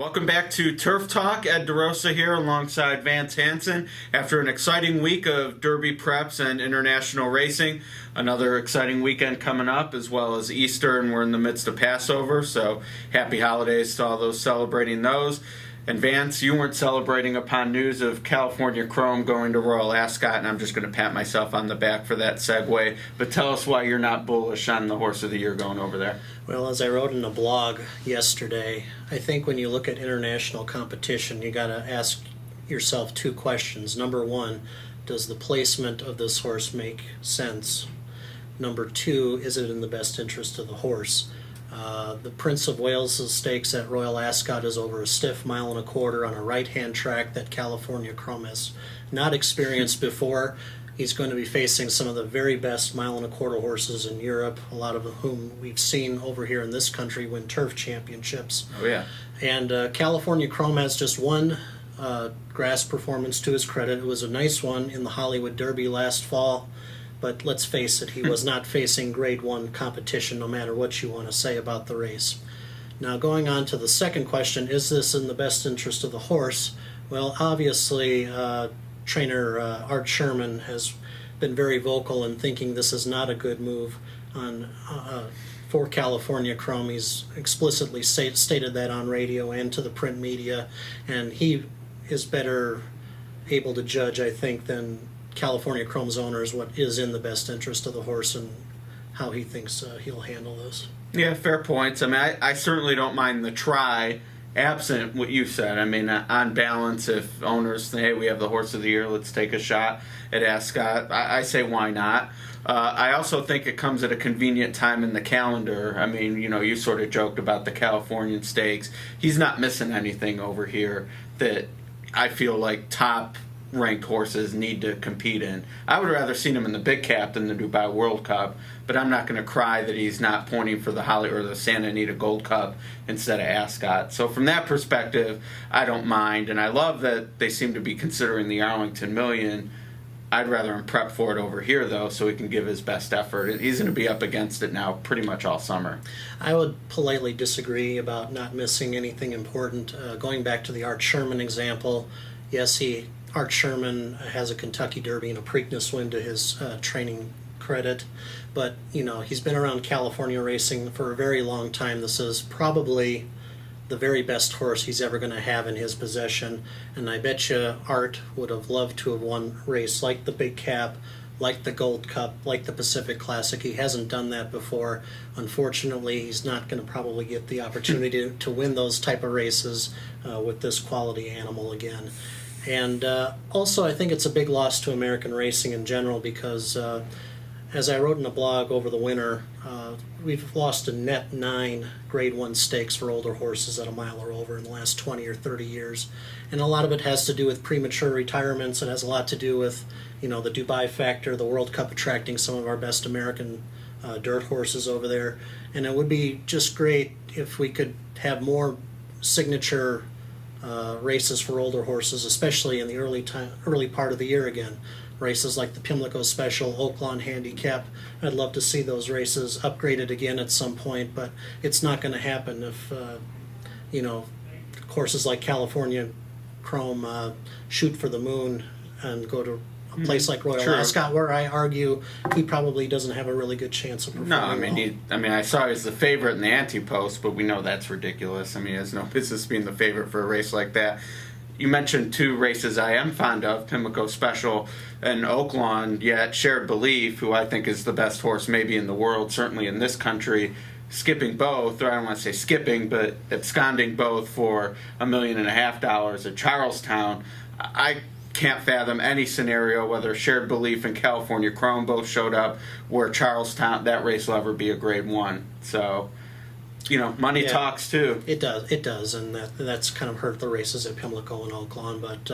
Welcome back to Turf Talk. Ed DeRosa here alongside Vance Hanson. After an exciting week of Derby preps and international racing, another exciting weekend coming up as well as Easter, and we're in the midst of Passover, so happy holidays to all those celebrating those. And Vance, you weren't celebrating upon news of California Chrome going to Royal Ascot, and I'm just going to pat myself on the back for that segue. But tell us why you're not bullish on the Horse of the Year going over there. Well, as I wrote in a blog yesterday, I think when you look at international competition, you got to ask yourself two questions. Number one, does the placement of this horse make sense? Number two, is it in the best interest of the horse? The Prince of Wales' stakes at Royal Ascot is over a stiff 1.25 miles on a right-hand track that California Chrome has not experienced before. He's going to be facing some of the very best 1.25 mile horses in Europe, a lot of whom we've seen over here in this country win turf championships. Oh, yeah. And California Chrome has just one grass performance to his credit. It was a nice one in the Hollywood Derby last fall. But let's face it, he was not facing Grade 1 competition, no matter what you want to say about the race. Now, going on to the second question, is this in the best interest of the horse? Well, obviously, trainer Art Sherman has been very vocal in thinking this is not a good move for California Chrome. He's explicitly stated that on radio and to the print media, and he is better able to judge, I think, than California Chrome's owners what is in the best interest of the horse and how he thinks he'll handle this. Yeah, fair points. I mean, I certainly don't mind the try, absent what you said. I mean, on balance, if owners say, hey, we have the Horse of the Year, let's take a shot at Ascot, I say why not. I also think it comes at a convenient time in the calendar. I mean, you sort of joked about the Californian Stakes. He's not missing anything over here that I feel like top ranked horses need to compete in. I would rather seen him in the Big Cap than the Dubai World Cup, but I'm not going to cry that he's not pointing for the the Santa Anita Gold Cup instead of Ascot. So from that perspective, I don't mind, and I love that they seem to be considering the Arlington Million. I'd rather him prep for it over here, though, so he can give his best effort. He's going to be up against it now pretty much all summer. I would politely disagree about not missing anything important. Going back to the Art Sherman example, yes, Art Sherman has a Kentucky Derby and a Preakness win to his training credit, but he's been around California racing for a very long time. This is probably the very best horse he's ever going to have in his possession, and I bet you Art would have loved to have won a race like the Big Cap, like the Gold Cup, like the Pacific Classic. He hasn't done that before. Unfortunately, he's not going to probably get the opportunity to win those type of races with this quality animal again. And also, I think it's a big loss to American racing in general because, as I wrote in a blog over the winter, we've lost a net 9 Grade 1 stakes for older horses at a mile or over in the last 20 or 30 years. And a lot of it has to do with premature retirements. It has a lot to do with, the Dubai factor, the World Cup attracting some of our best American dirt horses over there. And it would be just great if we could have more signature races for older horses, especially in the early part of the year again. Races like the Pimlico Special, Oaklawn Handicap. I'd love to see those races upgraded again at some point, but it's not going to happen if, horses like California Chrome shoot for the moon and go to a place like Royal Ascot, where I argue he probably doesn't have a really good chance of performing. No, I saw he was the favorite in the ante-post, but we know that's ridiculous. I mean, he has no business being the favorite for a race like that. You mentioned 2 races I am fond of, Pimlico Special and Oaklawn, yet Shared Belief, who I think is the best horse maybe in the world, certainly in this country, skipping both, or I don't want to say skipping, but absconding both for $1.5 million at Charlestown. I can't fathom any scenario, whether Shared Belief and California Chrome both showed up, where Charlestown, that race will ever be a Grade 1. So, money talks too. It does, and that's kind of hurt the races at Pimlico and Oaklawn. But,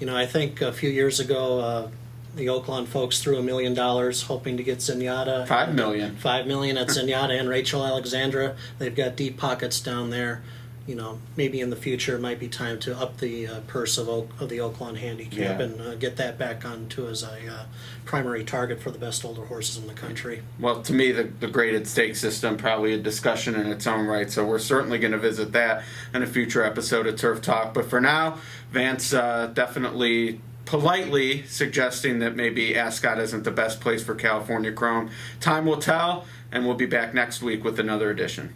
I think a few years ago, the Oaklawn folks threw $1 million hoping to get Zenyatta. $5 million. $5 million at Zenyatta and Rachel Alexandra. They've got deep pockets down there. maybe in the future it might be time to up the purse of the Oaklawn Handicap Yeah. and get that back onto as a primary target for the best older horses in the country. Well, to me, the graded stake system probably a discussion in its own right. So we're certainly going to visit that in a future episode of Turf Talk. But for now, Vance definitely politely suggesting that maybe Ascot isn't the best place for California Chrome. Time will tell, and we'll be back next week with another edition.